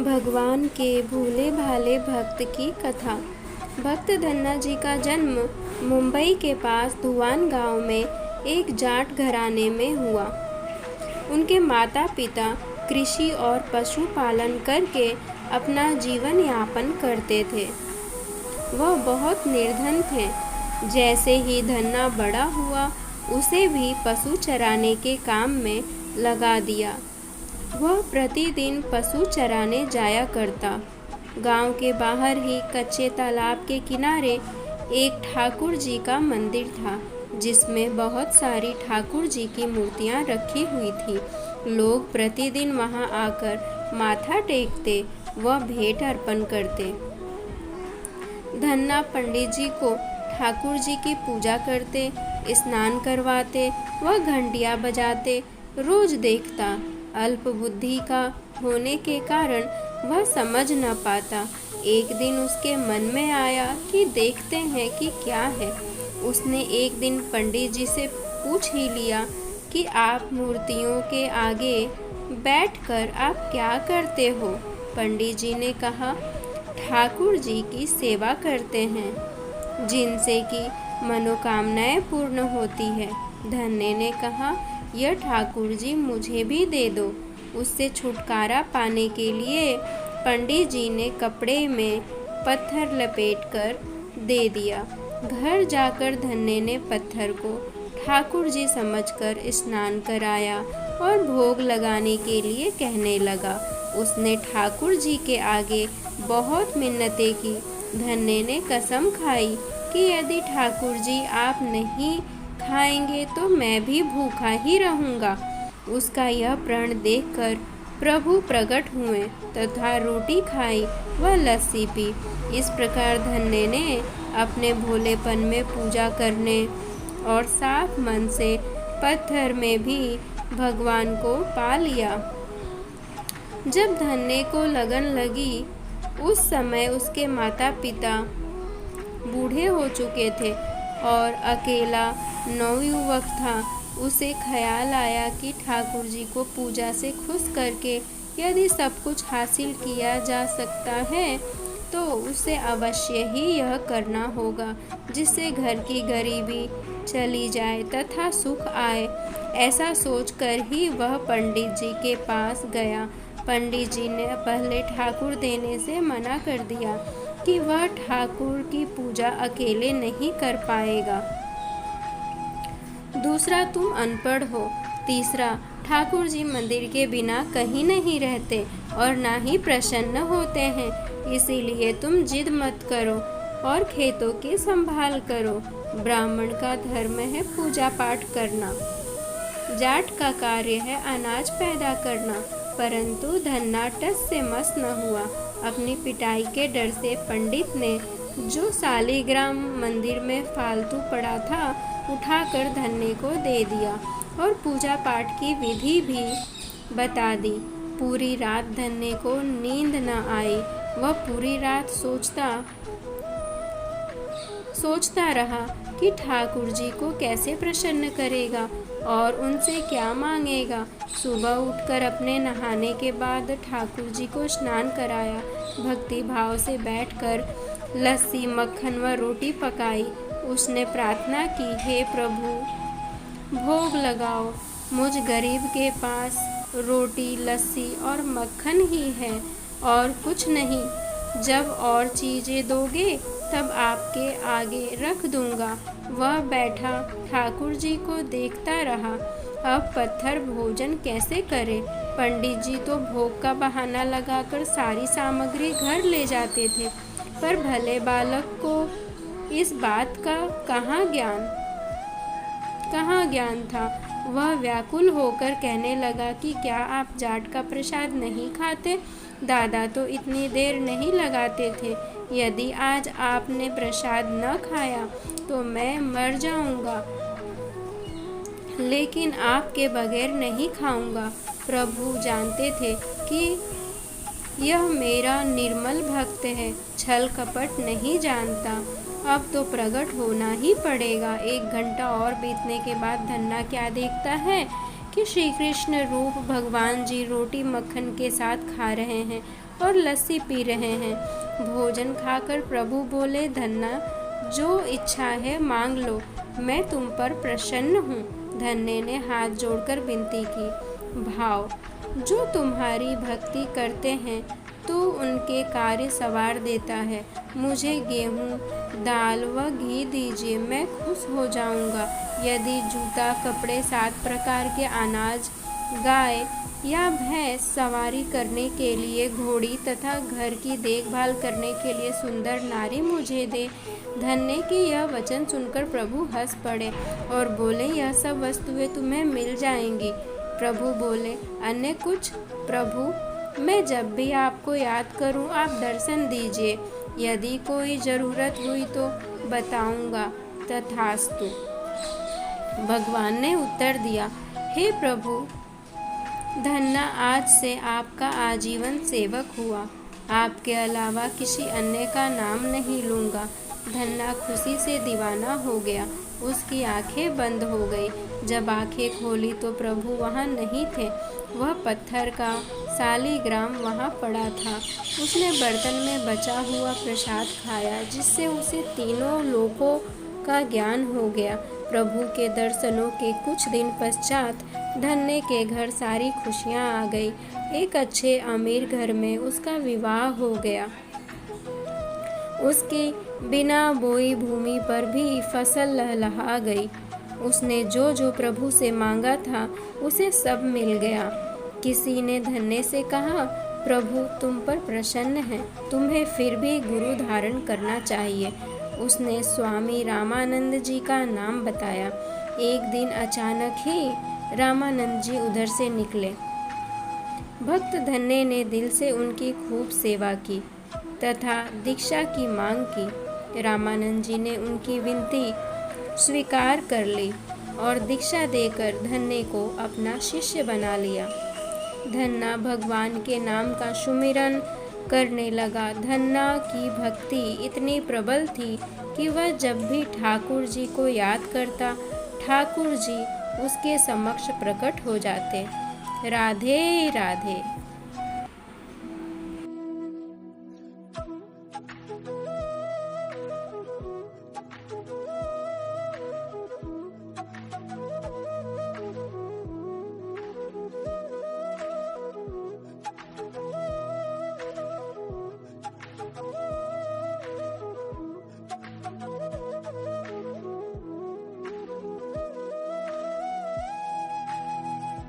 भगवान के भोले भाले भक्त की कथा। भक्त धन्ना जी का जन्म मुंबई के पास धुआन गांव में एक जाट घराने में हुआ। उनके माता पिता कृषि और पशुपालन करके अपना जीवन यापन करते थे। वह बहुत निर्धन थे। जैसे ही धन्ना बड़ा हुआ, उसे भी पशु चराने के काम में लगा दिया। वह प्रतिदिन पशु चराने जाया करता। गांव के बाहर ही कच्चे तालाब के किनारे एक ठाकुर जी का मंदिर था, जिसमें बहुत सारी ठाकुर जी की मूर्तियां रखी हुई थी। लोग प्रतिदिन वहां आकर माथा टेकते व भेंट अर्पण करते। धन्ना पंडित जी को ठाकुर जी की पूजा करते, स्नान करवाते व घंटियां बजाते रोज देखता। अल्प बुद्धि का होने के कारण वह समझ न पाता। एक दिन उसके मन में आया कि देखते हैं कि क्या है। उसने एक दिन पंडित जी से पूछ ही लिया कि आप मूर्तियों के आगे बैठकर आप क्या करते हो। पंडित जी ने कहा, ठाकुर जी की सेवा करते हैं, जिनसे कि मनोकामनाएं पूर्ण होती है। धन्ने ने कहा, यह ठाकुर जी मुझे भी दे दो। उससे छुटकारा पाने के लिए पंडित जी ने कपड़े में पत्थर लपेटकर दे दिया। घर जाकर धन्ने ने पत्थर को ठाकुर जी समझकर स्नान कराया और भोग लगाने के लिए कहने लगा। उसने ठाकुर जी के आगे बहुत मिन्नतें की। धन्ने ने कसम खाई कि यदि ठाकुर जी आप नहीं खाएंगे तो मैं भी भूखा ही रहूँगा। उसका यह प्रण देखकर प्रभु प्रकट हुए तथा रोटी खाई व लस्सी पी। इस प्रकार धन्ने ने अपने भोलेपन में पूजा करने और साफ मन से पत्थर में भी भगवान को पा लिया। जब धन्ने को लगन लगी, उस समय उसके माता पिता बूढ़े हो चुके थे और अकेला नवयुवक था। उसे ख्याल आया कि ठाकुर जी को पूजा से खुश करके यदि सब कुछ हासिल किया जा सकता है, तो उसे अवश्य ही यह करना होगा, जिससे घर की गरीबी चली जाए तथा सुख आए। ऐसा सोचकर ही वह पंडित जी के पास गया। पंडित जी ने पहले ठाकुर देने से मना कर दिया कि वह ठाकुर की पूजा अकेले नहीं कर पाएगा। दूसरा, तुम अनपढ़ हो। तीसरा, ठाकुर जी मंदिर के बिना कहीं नहीं रहते और ना ही प्रसन्न होते हैं, इसीलिए तुम जिद मत करो और खेतों की संभाल करो। ब्राह्मण का धर्म है पूजा पाठ करना, जाट का कार्य है अनाज पैदा करना। परंतु धन्ना टस से मस न हुआ। अपनी पिटाई के डर से पंडित ने जो सालिग्राम मंदिर में फालतू पड़ा था, उठाकर धन्ने को दे दिया और पूजा पाठ की विधि भी बता दी। पूरी रात धन्ने को नींद न आई। वह पूरी रात सोचता रहा कि ठाकुर जी को कैसे प्रसन्न करेगा और उनसे क्या मांगेगा। सुबह उठकर अपने नहाने के बाद ठाकुर जी को स्नान कराया। भक्ति भाव से बैठकर लस्सी, मक्खन व रोटी पकाई। उसने प्रार्थना की, हे प्रभु, भोग लगाओ। मुझ गरीब के पास रोटी, लस्सी और मक्खन ही है और कुछ नहीं। जब और चीज़ें दोगे तब आपके आगे रख दूंगा। वह बैठा ठाकुर जी को देखता रहा। अब पत्थर भोजन कैसे करे। पंडित जी तो भोग का बहाना लगाकर सारी सामग्री घर ले जाते थे, पर भले बालक को इस बात का कहाँ ज्ञान था। वह व्याकुल होकर कहने लगा कि क्या आप जाट का प्रसाद नहीं खाते? दादा तो इतनी देर नहीं लगाते थे। यदि आज आपने प्रसाद न खाया तो मैं मर जाऊंगा, लेकिन आपके बगैर नहीं खाऊंगा। प्रभु जानते थे कि यह मेरा निर्मल भक्त है, छल कपट नहीं जानता। अब तो प्रकट होना ही पड़ेगा। 1 घंटा और बीतने के बाद धन्ना क्या देखता है कि श्री कृष्ण रूप भगवान जी रोटी मक्खन के साथ खा रहे हैं और लस्सी पी रहे हैं। भोजन खाकर प्रभु बोले, धन्ना, जो इच्छा है मांग लो, मैं तुम पर प्रसन्न हूँ। धन्ने ने हाथ जोड़कर विनती की, भाव, जो तुम्हारी भक्ति करते हैं तो उनके कार्य सवार देता है। मुझे गेहूँ, दाल व घी दीजिए, मैं खुश हो जाऊंगा। यदि जूता, कपड़े, 7 प्रकार के अनाज, गाय या भैंस, सवारी करने के लिए घोड़ी तथा घर की देखभाल करने के लिए सुंदर नारी मुझे दे। धन्य के यह वचन सुनकर प्रभु हंस पड़े और बोले, यह सब वस्तुएं तुम्हें मिल जाएंगी। प्रभु बोले, अन्य कुछ? प्रभु, मैं जब भी आपको याद करूं आप दर्शन दीजिए। यदि कोई जरूरत हुई तो बताऊंगा। तथास्तु। भगवान ने उत्तर दिया, हे प्रभु, धन्ना आज से आपका आजीवन सेवक हुआ। आपके अलावा किसी अन्य का नाम नहीं लूँगा। धन्ना खुशी से दीवाना हो गया। उसकी आंखें बंद हो गई। जब आंखें खोली तो प्रभु वहाँ नहीं थे। वह पत्थर का शालिग्राम वहाँ पड़ा था। उसने बर्तन में बचा हुआ प्रसाद खाया, जिससे उसे तीनों लोकों का ज्ञान हो गया। प्रभु के दर्शनों के कुछ दिन पश्चात धन्य के घर सारी खुशियाँ आ गई। एक अच्छे अमीर घर में उसका विवाह हो गया। उसकी बिना बोई भूमि पर भी फसल लहलहा गई। उसने जो जो प्रभु से मांगा था उसे सब मिल गया। किसी ने धन्य से कहा, प्रभु तुम पर प्रसन्न हैं, तुम्हें फिर भी गुरु धारण करना चाहिए। उसने स्वामी रामानंद जी का नाम बताया। एक दिन अचानक ही रामानंद जी उधर से निकले। भक्त धन्य ने दिल से उनकी खूब सेवा की तथा दीक्षा की मांग की। रामानंद जी ने उनकी विनती स्वीकार कर ली और दीक्षा देकर धन्य को अपना शिष्य बना लिया। धन्ना भगवान के नाम का सुमिरन करने लगा। धन्ना की भक्ति इतनी प्रबल थी कि वह जब भी ठाकुर जी को याद करता, ठाकुर जी उसके समक्ष प्रकट हो जाते। राधे राधे।